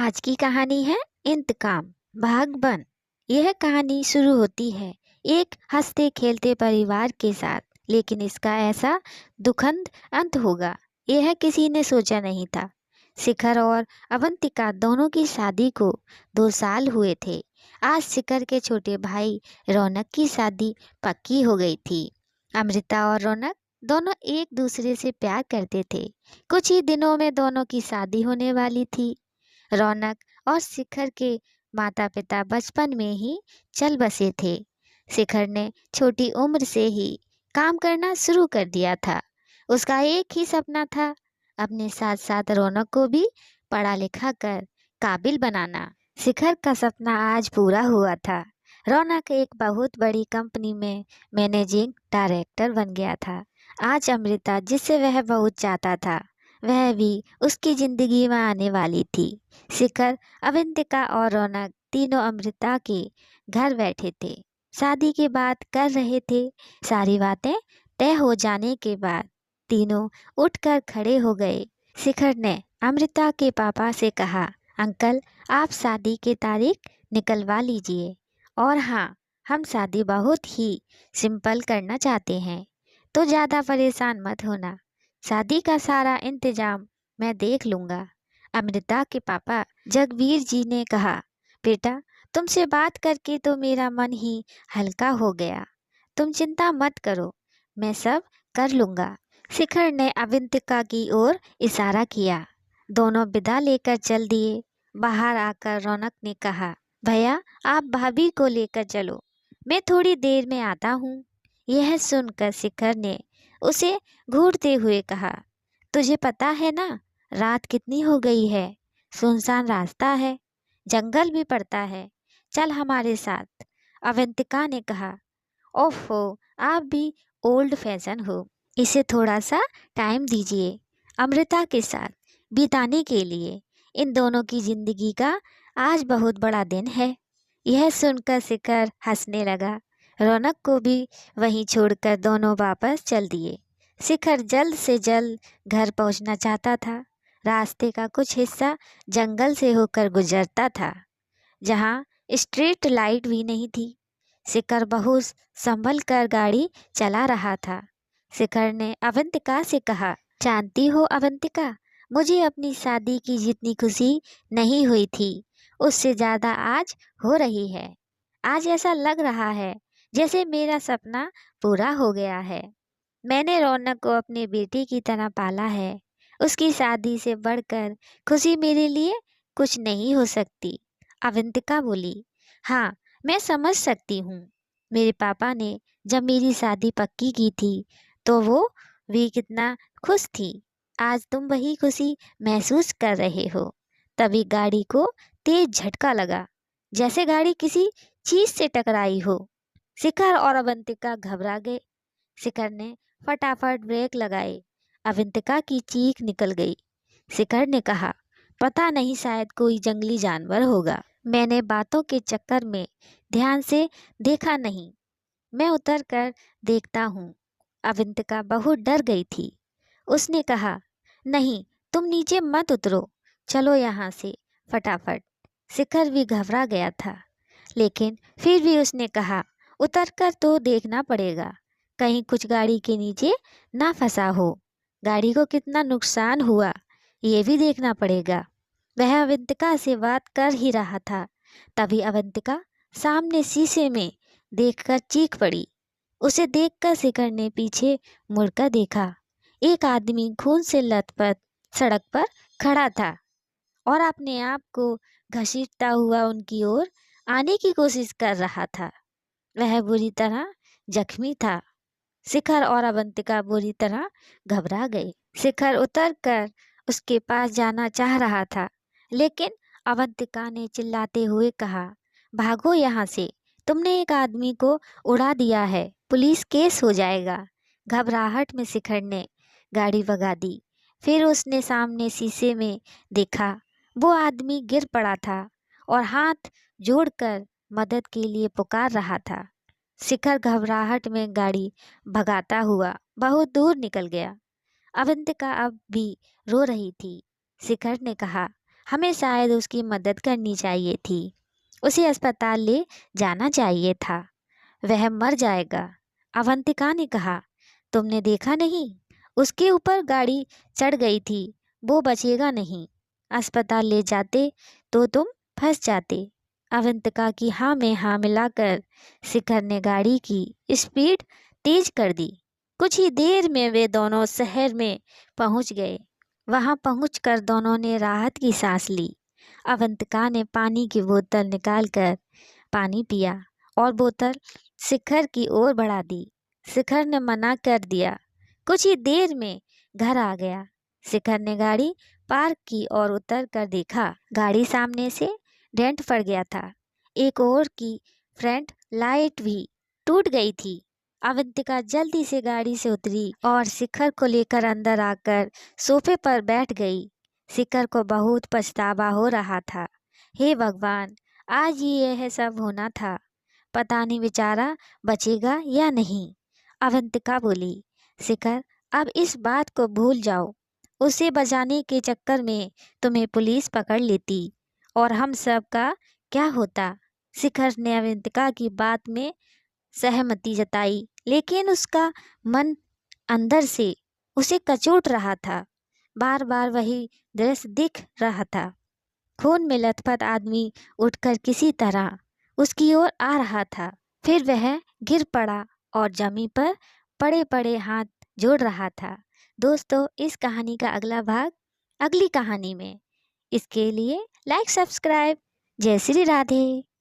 आज की कहानी है इंतकाम भाग 1। यह कहानी शुरू होती है एक हंसते खेलते परिवार के साथ, लेकिन इसका ऐसा दुखद अंत होगा यह किसी ने सोचा नहीं था। शिखर और अवंतिका दोनों की शादी को 2 साल हुए थे। आज शिखर के छोटे भाई रौनक की शादी पक्की हो गई थी। अमृता और रौनक दोनों एक दूसरे से प्यार करते थे। कुछ ही दिनों में दोनों की शादी होने वाली थी। रौनक और शिखर के माता पिता बचपन में ही चल बसे थे। शिखर ने छोटी उम्र से ही काम करना शुरू कर दिया था। उसका एक ही सपना था, अपने साथ साथ रौनक को भी पढ़ा लिखा कर काबिल बनाना। शिखर का सपना आज पूरा हुआ था। रौनक एक बहुत बड़ी कंपनी में मैनेजिंग डायरेक्टर बन गया था। आज अमृता जिसे वह बहुत चाहता था वह भी उसकी जिंदगी में आने वाली थी। शिखर, अवंतिका और रौनक तीनों अमृता के घर बैठे थे। शादी की बात कर रहे थे। सारी बातें तय हो जाने के बाद तीनों उठकर खड़े हो गए। शिखर ने अमृता के पापा से कहा, अंकल आप शादी की तारीख निकलवा लीजिए। और हाँ, हम शादी बहुत ही सिंपल करना चाहते हैं, तो ज़्यादा परेशान मत होना। शादी का सारा इंतजाम मैं देख लूँगा। अमृता के पापा जगवीर जी ने कहा, बेटा तुमसे बात करके तो मेरा मन ही हल्का हो गया। तुम चिंता मत करो, मैं सब कर लूँगा। शिखर ने अवंतिका की ओर इशारा किया। दोनों विदा लेकर चल दिए। बाहर आकर रौनक ने कहा, भैया आप भाभी को लेकर चलो, मैं थोड़ी देर में आता हूँ। यह सुनकर शिखर ने उसे घूरते हुए कहा, तुझे पता है ना रात कितनी हो गई है, सुनसान रास्ता है, जंगल भी पड़ता है, चल हमारे साथ। अवंतिका ने कहा, ओफो आप भी ओल्ड फैशन हो, इसे थोड़ा सा टाइम दीजिए अमृता के साथ बिताने के लिए। इन दोनों की जिंदगी का आज बहुत बड़ा दिन है। यह सुनकर शिखर हंसने लगा। रौनक को भी वहीं छोड़कर दोनों वापस चल दिए। शिखर जल्द से जल्द घर पहुंचना चाहता था। रास्ते का कुछ हिस्सा जंगल से होकर गुजरता था, जहां स्ट्रीट लाइट भी नहीं थी। शिखर बहुत संभल कर गाड़ी चला रहा था। शिखर ने अवंतिका से कहा, जानती हो अवंतिका, मुझे अपनी शादी की जितनी खुशी नहीं हुई थी उससे ज़्यादा आज हो रही है। आज ऐसा लग रहा है जैसे मेरा सपना पूरा हो गया है। मैंने रौनक को अपने बेटे की तरह पाला है। उसकी शादी से बढ़कर खुशी मेरे लिए कुछ नहीं हो सकती। अवंतिका बोली, हाँ मैं समझ सकती हूँ। मेरे पापा ने जब मेरी शादी पक्की की थी तो वो भी कितना खुश थी। आज तुम वही खुशी महसूस कर रहे हो। तभी गाड़ी को तेज झटका लगा, जैसे गाड़ी किसी चीज से टकराई हो। शिखर और अवंतिका घबरा गए। शिखर ने फटाफट ब्रेक लगाए। अवंतिका की चीख निकल गई। शिखर ने कहा, पता नहीं शायद कोई जंगली जानवर होगा, मैंने बातों के चक्कर में ध्यान से देखा नहीं, मैं उतर कर देखता हूँ। अवंतिका बहुत डर गई थी। उसने कहा, नहीं तुम नीचे मत उतरो, चलो यहाँ से फटाफट। शिखर भी घबरा गया था, लेकिन फिर भी उसने कहा, उतर कर तो देखना पड़ेगा, कहीं कुछ गाड़ी के नीचे ना फंसा हो। गाड़ी को कितना नुकसान हुआ ये भी देखना पड़ेगा। वह अवंतिका से बात कर ही रहा था, तभी अवंतिका सामने शीशे में देखकर चीख पड़ी। उसे देखकर शिखर ने पीछे मुड़कर देखा। एक आदमी खून से लथपथ सड़क पर खड़ा था और अपने आप को घसीटता हुआ उनकी ओर आने की कोशिश कर रहा था। वह बुरी तरह जख्मी था। शिखर और अवंतिका बुरी तरह घबरा गए। शिखर उतरकर उसके पास जाना चाह रहा था, लेकिन अवंतिका ने चिल्लाते हुए कहा, भागो यहाँ से, तुमने एक आदमी को उड़ा दिया है, पुलिस केस हो जाएगा। घबराहट में शिखर ने गाड़ी भगा दी। फिर उसने सामने शीशे में देखा, वो आदमी गिर पड़ा था और हाथ जोड़कर मदद के लिए पुकार रहा था। शिखर घबराहट में गाड़ी भगाता हुआ बहुत दूर निकल गया। अवंतिका अब भी रो रही थी। शिखर ने कहा, हमें शायद उसकी मदद करनी चाहिए थी। उसे अस्पताल ले जाना चाहिए था। वह मर जाएगा। अवंतिका ने कहा, तुमने देखा नहीं, उसके ऊपर गाड़ी चढ़ गई थी। वो बचेगा नहीं। अस्पताल ले जाते तो तुम फंस जाते। अवंतिका की हाँ में हाँ मिलाकर शिखर ने गाड़ी की स्पीड तेज कर दी। कुछ ही देर में वे दोनों शहर में पहुंच गए। वहां पहुंचकर दोनों ने राहत की सांस ली। अवंतिका ने पानी की बोतल निकालकर पानी पिया और बोतल शिखर की ओर बढ़ा दी। शिखर ने मना कर दिया। कुछ ही देर में घर आ गया। शिखर ने गाड़ी पार्क की और उतर कर देखा। गाड़ी सामने से डेंट पड़ गया था। एक और की फ्रंट लाइट भी टूट गई थी। अवंतिका जल्दी से गाड़ी से उतरी और शिखर को लेकर अंदर आकर सोफे पर बैठ गई। शिखर को बहुत पछतावा हो रहा था। हे भगवान, आज ही यह सब होना था। पता नहीं बेचारा बचेगा या नहीं। अवंतिका बोली, शिखर, अब इस बात को भूल जाओ। उसे बचाने के चक्कर में तुम्हें पुलिस पकड़ लेती और हम सब का क्या होता। शिखर ने अवंतिका की बात में सहमति जताई, लेकिन उसका मन अंदर से उसे कचोट रहा था। बार बार वही दृश्य दिख रहा था। खून में लथपथ आदमी उठकर किसी तरह उसकी ओर आ रहा था। फिर वह गिर पड़ा और जमीन पर पड़े पड़े हाथ जोड़ रहा था। दोस्तों, इस कहानी का अगला भाग अगली कहानी में। इसके लिए लाइक सब्सक्राइब। जय श्री राधे।